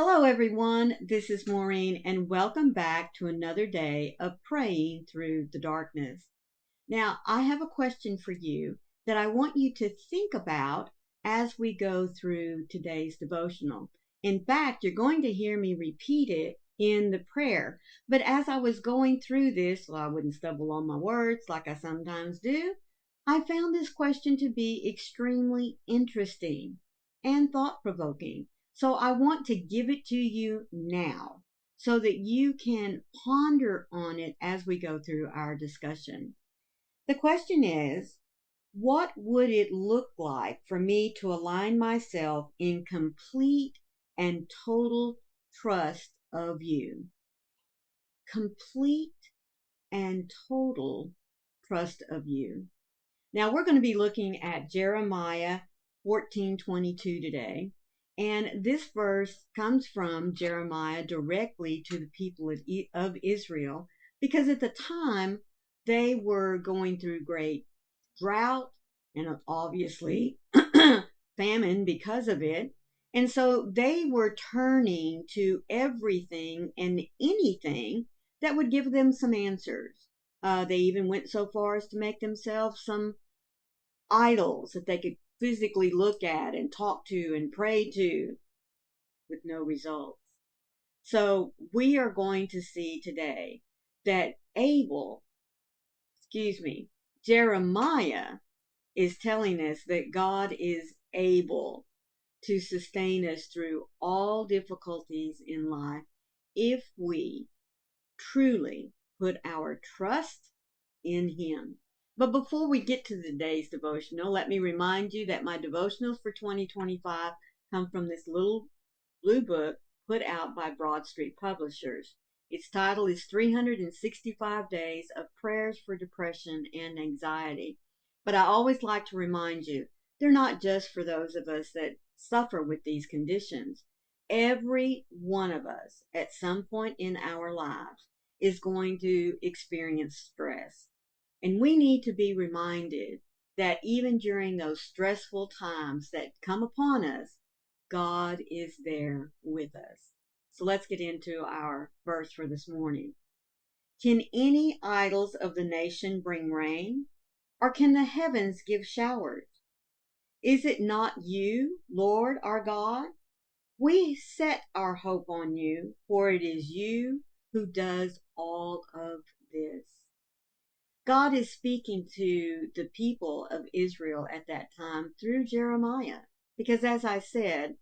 Hello, everyone. This is Maureen, and welcome back to another day of praying through the darkness. Now, I have a question for you that I want you to think about as we go through today's devotional. In fact, you're going to hear me repeat it in the prayer. But as I was going through this, so I wouldn't stumble on my words like I sometimes do, I found this question to be extremely interesting and thought provoking. So I want to give it to you now so that you can ponder on it as we go through our discussion. The question is, what would it look like for me to align myself in complete and total trust of you? Complete and total trust of you. Now we're going to be looking at Jeremiah 14:22 today. And this verse comes from Jeremiah directly to the people of Israel because at the time they were going through great drought and obviously famine because of it. And so they were turning to everything and anything that would give them some answers. They even went so far as to make themselves some idols that they could physically look at and talk to and pray to with no results. So we are going to see today that Jeremiah is telling us that God is able to sustain us through all difficulties in life if we truly put our trust in Him. But before we get to today's devotional, let me remind you that my devotionals for 2025 come from this little blue book put out by Broad Street Publishers. Its title is 365 Days of Prayers for Depression and Anxiety. But I always like to remind you, they're not just for those of us that suffer with these conditions. Every one of us at some point in our lives is going to experience stress. And we need to be reminded that even during those stressful times that come upon us, God is there with us. So let's get into our verse for this morning. Can any idols of the nation bring rain? Or can the heavens give showers? Is it not you, Lord our God? We set our hope on you, for it is you who does all of this. God is speaking to the people of Israel at that time through Jeremiah, because as I said,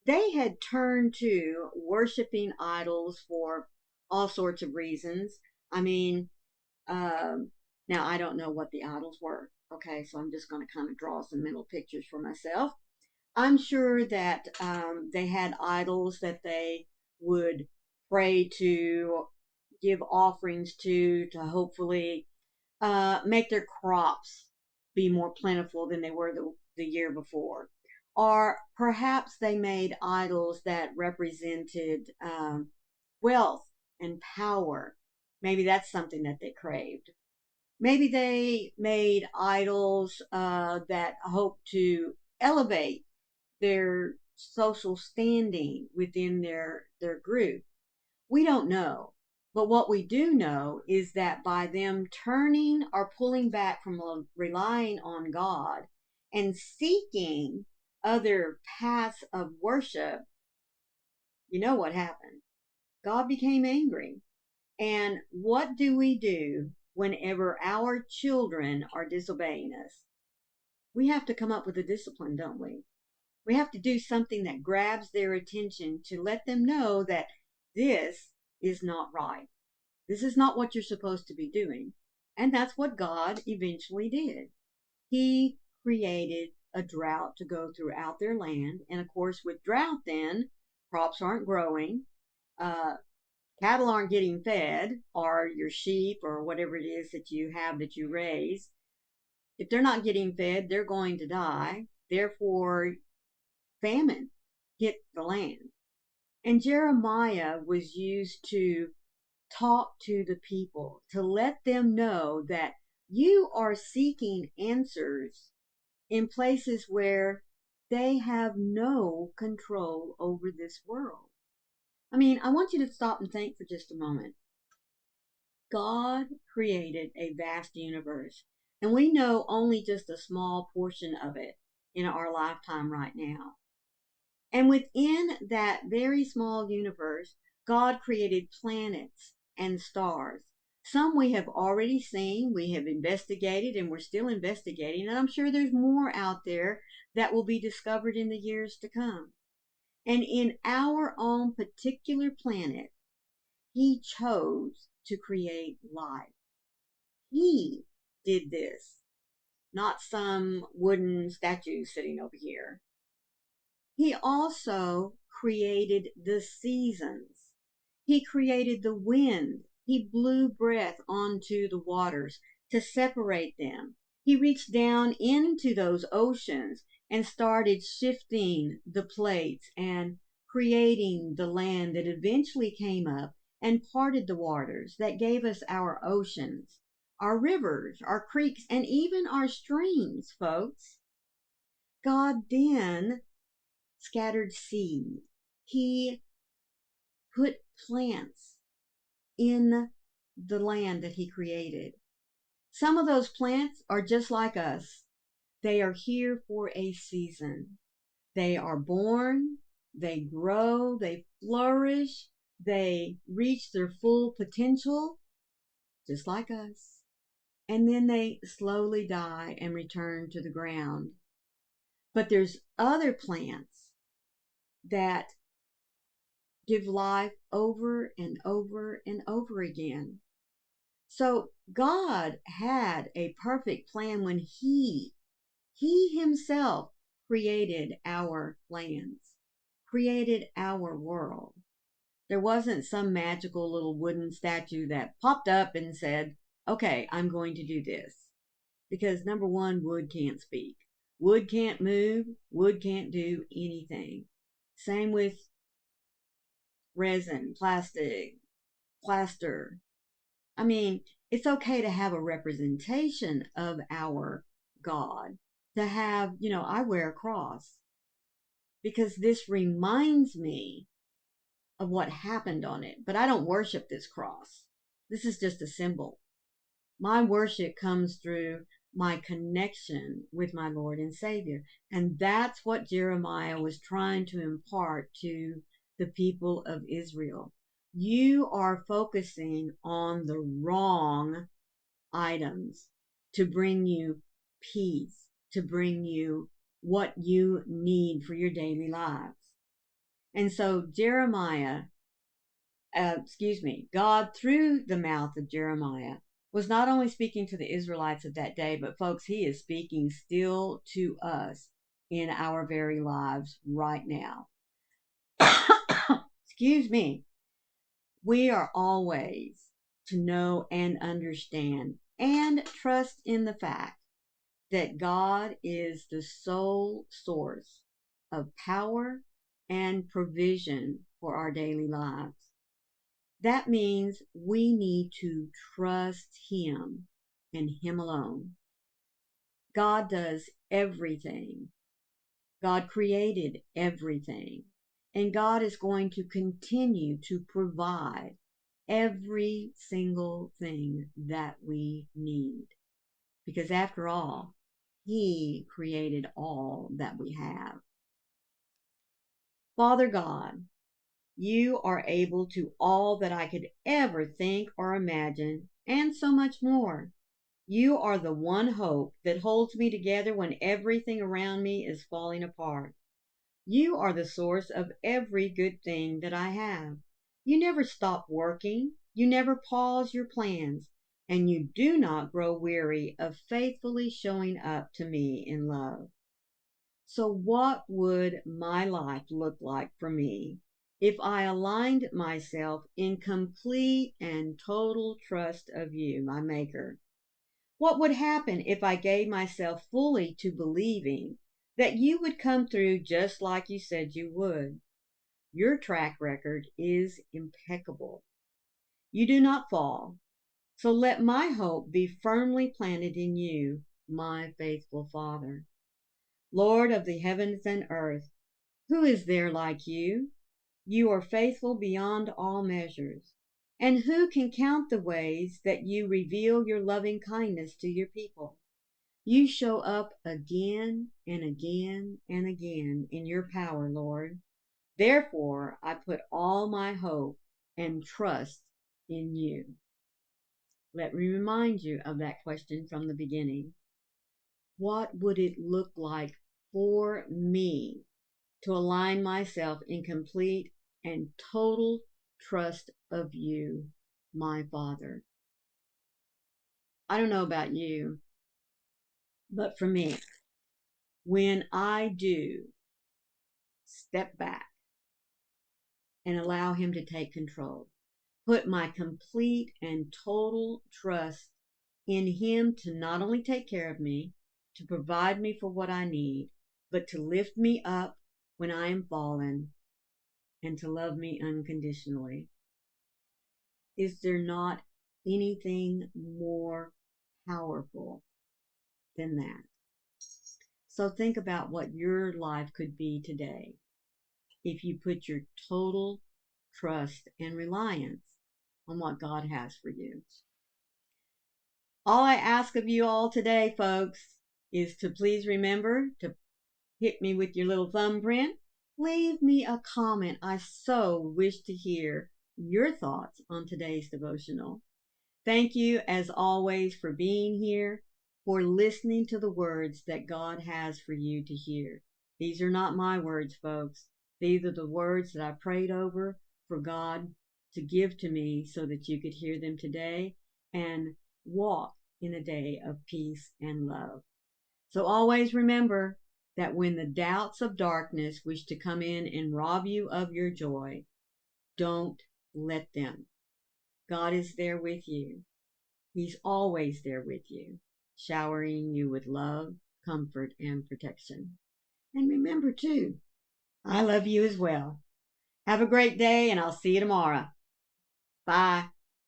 they had turned to worshiping idols for all sorts of reasons. I mean, now I don't know what the idols were. Okay, so I'm just going to kind of draw some mental pictures for myself. I'm sure that they had idols that they would pray to, give offerings to hopefully make their crops be more plentiful than they were the year before. Or perhaps they made idols that represented wealth and power. Maybe that's something that they craved. Maybe they made idols that hoped to elevate their social standing within their group. We don't know. But what we do know is that by them turning or pulling back from relying on God and seeking other paths of worship, you know what happened? God became angry. And what do we do whenever our children are disobeying us? We have to come up with a discipline, don't we? We have to do something that grabs their attention to let them know that this is not right. This is not what you're supposed to be doing. And that's what God eventually did. He created a drought to go throughout their land. And of course, with drought, then crops aren't growing, uh, cattle aren't getting fed, or your sheep or whatever it is that you have that you raise. If they're not getting fed, they're going to die. Therefore, famine hit the land. And Jeremiah was used to talk to the people, to let them know that you are seeking answers in places where they have no control over this world. I mean, I want you to stop and think for just a moment. God created a vast universe, and we know only just a small portion of it in our lifetime right now. And within that very small universe, God created planets and stars. Some we have already seen, we have investigated, and we're still investigating. And I'm sure there's more out there that will be discovered in the years to come. And in our own particular planet, He chose to create life. He did this, not some wooden statue sitting over here. He also created the seasons. He created the wind. He blew breath onto the waters to separate them. He reached down into those oceans and started shifting the plates and creating the land that eventually came up and parted the waters that gave us our oceans, our rivers, our creeks, and even our streams, folks. God then scattered seed. He put plants in the land that He created. Some of those plants are just like us. They are here for a season. They are born, they grow, they flourish, they reach their full potential, just like us. And then they slowly die and return to the ground. But there's other plants that give life over and over and over again. So God had a perfect plan when He Himself created our lands, created our world. There wasn't some magical little wooden statue that popped up and said, okay, I'm going to do this. Because number one, wood can't speak. Wood can't move. Wood can't do anything. Same with resin, plastic, plaster. I mean, it's okay to have a representation of our God. To have, I wear a cross because this reminds me of what happened on it. But I don't worship this cross. This is just a symbol. My worship comes through my connection with my Lord and Savior. And that's what Jeremiah was trying to impart to the people of Israel. You are focusing on the wrong items to bring you peace, to bring you what you need for your daily lives. And so God, through the mouth of Jeremiah, was not only speaking to the Israelites of that day, but folks, He is speaking still to us in our very lives right now. Excuse me. We are always to know and understand and trust in the fact that God is the sole source of power and provision for our daily lives. That means we need to trust Him and Him alone. God does everything. God created everything. And God is going to continue to provide every single thing that we need. Because after all, He created all that we have. Father God, You are able to all that I could ever think or imagine, and so much more. You are the one hope that holds me together when everything around me is falling apart. You are the source of every good thing that I have. You never stop working. You never pause your plans. And you do not grow weary of faithfully showing up to me in love. So what would my life look like for me if I aligned myself in complete and total trust of You, my Maker? What would happen if I gave myself fully to believing that You would come through just like You said You would? Your track record is impeccable. You do not fall. So let my hope be firmly planted in You, my faithful Father. Lord of the heavens and earth, who is there like You? You are faithful beyond all measures. And who can count the ways that you reveal your loving kindness to your people? You show up again and again and again in your power, Lord. Therefore, I put all my hope and trust in you. Let me remind you of that question from the beginning. What would it look like for me to align myself in complete and total trust of you, my Father? I don't know about you, but for me, when I do step back and allow Him to take control, put my complete and total trust in Him to not only take care of me, to provide me for what I need, but to lift me up when I am fallen and to love me unconditionally. Is there not anything more powerful than that? So think about what your life could be today if you put your total trust and reliance on what God has for you. All I ask of you all today, folks, is to please remember to hit me with your little thumbprint. Leave me a comment. I so wish to hear your thoughts on today's devotional. Thank you, as always, for being here, for listening to the words that God has for you to hear. These are not my words, folks. These are the words that I prayed over for God to give to me so that you could hear them today and walk in a day of peace and love. So always remember that when the doubts of darkness wish to come in and rob you of your joy, don't let them. God is there with you. He's always there with you, showering you with love, comfort, and protection. And remember, too, I love you as well. Have a great day, and I'll see you tomorrow. Bye.